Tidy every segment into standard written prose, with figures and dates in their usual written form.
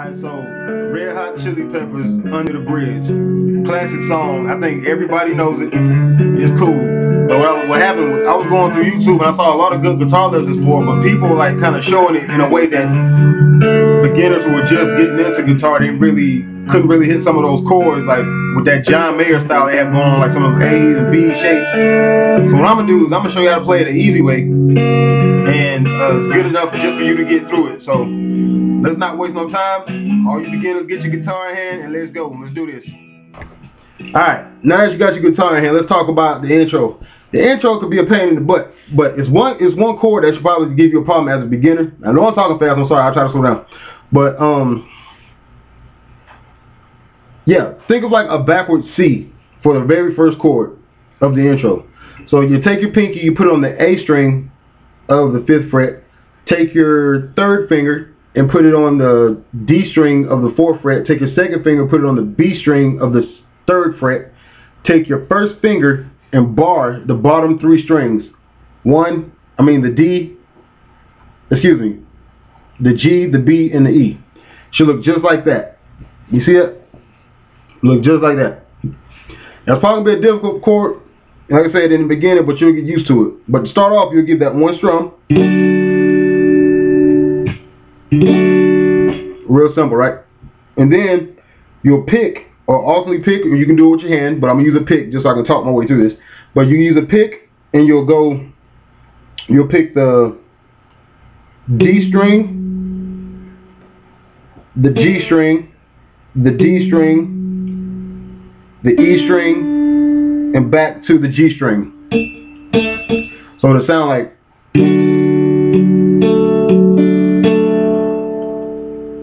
Alright, so Red Hot Chili Peppers, Under the Bridge. Classic song. I think everybody knows it. It's cool. But what happened was, I was going through YouTube and I saw a lot of good guitar lessons for it, but people were like kind of showing it in a way that beginners who were just getting into guitar couldn't really hit some of those chords, like with that John Mayer style they have going on, like some of those A's and B shapes. So what I'm gonna do is I'm gonna show you how to play it the easy way, and good enough just for you to get through it. So let's not waste no time. All you beginners, get your guitar in hand and let's go. Let's do this. Alright, now that you got your guitar in hand, let's talk about the intro. The intro could be a pain in the butt, but it's one chord that should probably give you a problem as a beginner. I know I'm talking fast, I'm sorry, I'll try to slow down. But yeah, think of like a backward C for the very first chord of the intro. So you take your pinky, you put it on the A string of the 5th fret, take your third finger and put it on the D string of the 4th fret, take your second finger, put it on the B string of the 3rd fret, take your first finger and bar the bottom 3 strings. The G, the B, and the E. Should look just like that. You see it? Look just like that. That's probably a difficult chord, like I said in the beginning, but you'll get used to it. But to start off, you'll give that one strum. Real simple, right? And then you'll pick, or alternately pick, or you can do it with your hand, but I'm going to use a pick just so I can talk my way through this. But you can use a pick, and you'll pick the D string, the G string, the D string, the E string, and back to the G string. So it'll sound like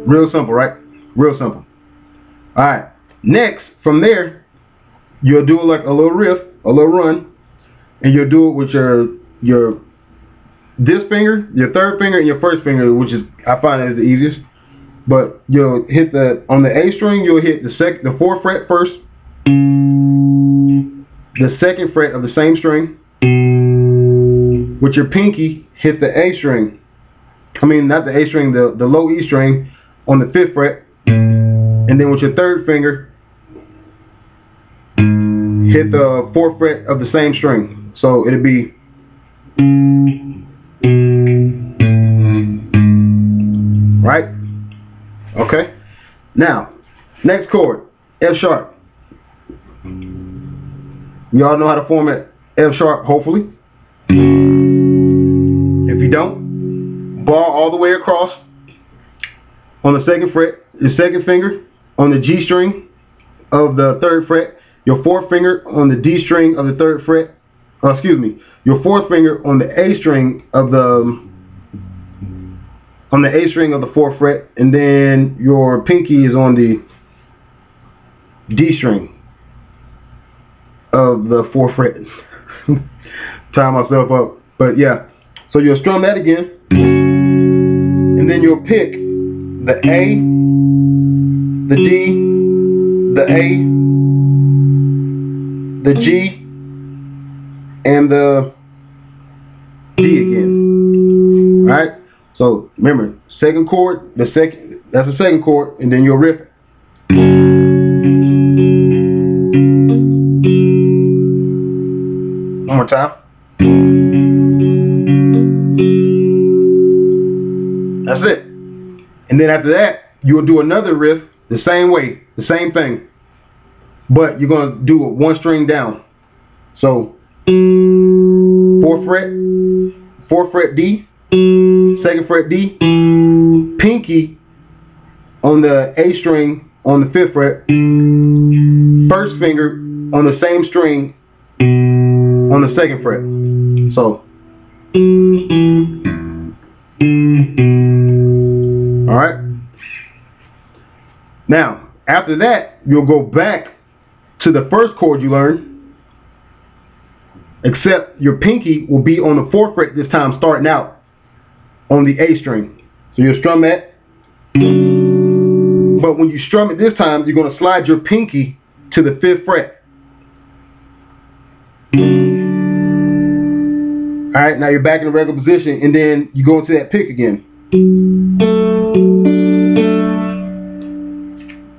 real simple, right? Real simple. Alright, next, from there, you'll do like a little riff, a little run, and you'll do it with this finger, your third finger, and your first finger, which is, I find is the easiest. But you'll hit on the A string, you'll hit the 4th fret first, the 2nd fret of the same string. With your pinky, hit the A string. Not the A string, the low E string on the 5th fret. And then with your third finger, hit the 4th fret of the same string. So it'll be right? Okay. Now, next chord, F sharp. You all know how to format F sharp, hopefully. If you don't, bar all the way across on the 2nd fret, your 2nd finger on the G string of the 3rd fret, your 4th finger on the D string of the 3rd fret, your 4th finger on the A string of the 4th fret, and then your pinky is on the D string of the 4th fret. Tie myself up, but yeah. So you'll strum that again, and then you'll pick the A, the D, the A, the G, and the D again. Alright? So remember, second chord, that's the 2nd chord, and then you'll riff it. One more time. That's it. And then after that, you'll do another riff the same way, the same thing. But you're going to do it 1 string down. So 4th fret D, 2nd fret D, pinky on the A string on the 5th fret, first finger on the same string on the 2nd fret. So alright. Now, after that, you'll go back to the first chord you learned, except your pinky will be on the 4th fret this time, starting out on the A string. So you'll strum that. But when you strum it this time, you're going to slide your pinky to the 5th fret. Alright, now you're back in the regular position, and then you go into that pick again.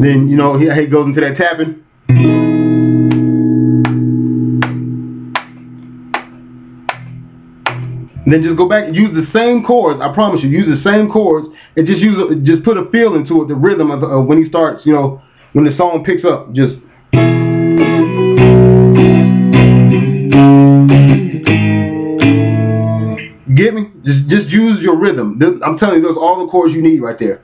Then, you know, he goes into that tapping. Then just go back and use the same chords. I promise you, use the same chords and just put a feel into it, the rhythm of when he starts, you know, when the song picks up. Just get me? Just use your rhythm. I'm telling you, those are all the chords you need right there.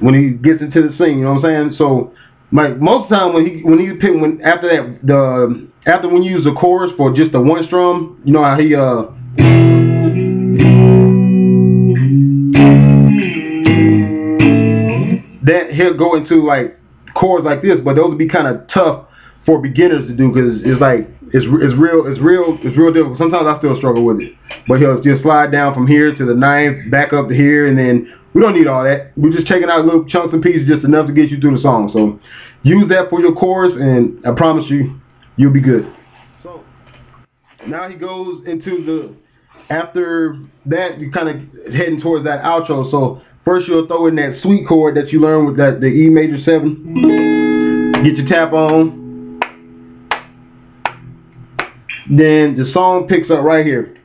When he gets into the sing, you know what I'm saying? So, like most of the time after when you use the chorus for just the one strum, you know how he that he'll go into like chords like this, but those would be kind of tough for beginners to do because it's like it's real difficult. Sometimes I still struggle with it, but he'll just slide down from here to the ninth, back up to here, and then we don't need all that. We're just taking out little chunks and pieces just enough to get you through the song. So use that for your chorus, and I promise you, you'll be good. So now he goes into the, after that, you kind of heading towards that outro. So first you'll throw in that sweet chord that you learned with the E major 7. Get your tap on. Then the song picks up right here.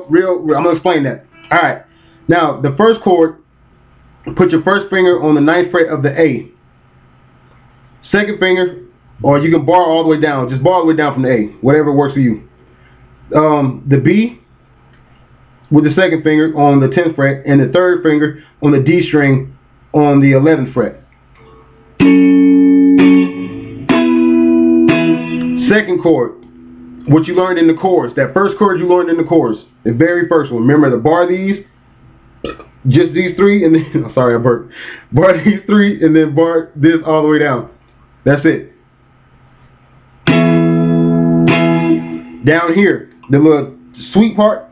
Real. I'm gonna explain that. All right. Now the first chord, put your first finger on the 9th fret of the A. Second finger, or you can bar all the way down. Just bar all the way down from the A, whatever works for you. The B with the second finger on the 10th fret, and the third finger on the D string on the 11th fret. Second chord, what you learned in the chorus, that first chord you learned in the chorus, the very first one. Remember to bar these, just these three, and then, sorry I burped. Bar these three, and then bar this all the way down. That's it. Down here, the little sweet part,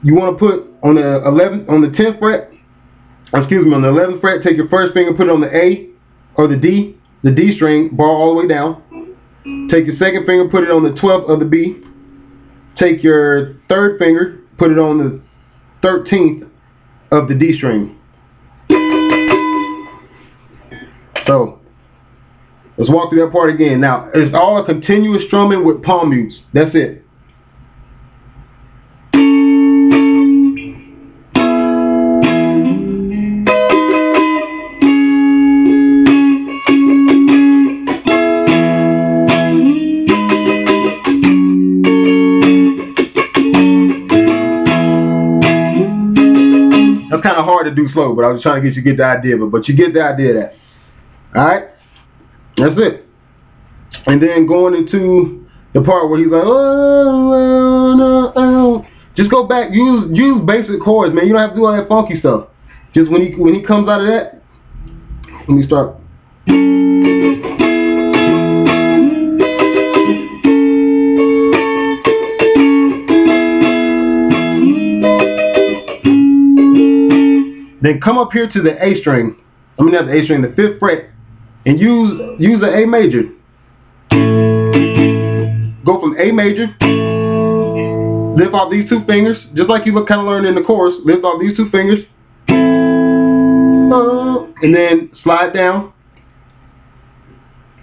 you want to put on the 10th fret, excuse me, on the 11th fret, take your first finger, put it on the A or the D string, bar all the way down. Take your second finger, put it on the 12th of the B. Take your third finger, put it on the 13th of the D string. So, let's walk through that part again. Now, it's all a continuous strumming with palm mutes. That's it. That's kind of hard to do slow, but I was trying to get you to get the idea of it. But you get the idea of that. Alright? That's it. And then going into the part where he's like, oh. Just go back, use basic chords, man. You don't have to do all that funky stuff. Just when he comes out of that, let me start. Then come up here to the A string. I mean not the A string, the 5th fret, and use the A major. Go from A major, lift off these 2 fingers, just like you kind of learned in the chorus. Lift off these 2 fingers, and then slide down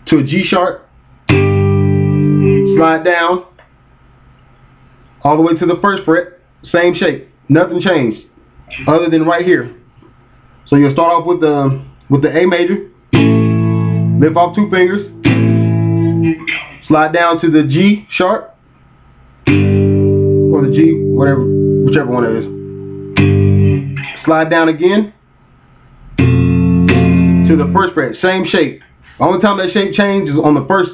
to a G sharp. Slide down all the way to the 1st fret. Same shape, nothing changed, other than right here. So you'll start off with the A major, lift off 2 fingers, slide down to the G sharp, or the G, whichever one it is. Slide down again to the 1st fret, same shape. The only time that shape changes is on the first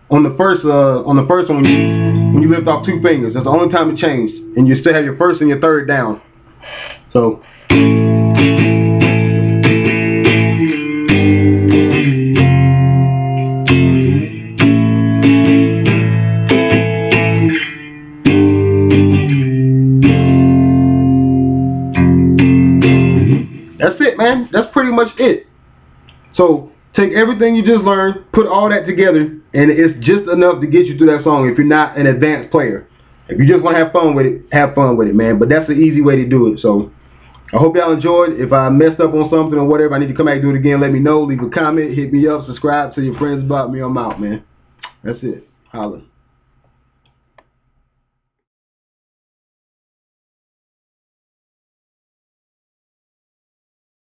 one when you lift off 2 fingers. That's the only time it changed, and you still have your 1st and your 3rd down. So. So take everything you just learned, put all that together, and it's just enough to get you through that song if you're not an advanced player. If you just want to have fun with it, man. But that's the easy way to do it. So I hope y'all enjoyed. If I messed up on something or whatever, I need to come back and do it again, let me know. Leave a comment, hit me up, subscribe, tell your friends about me. I'm out, man. That's it. Holla.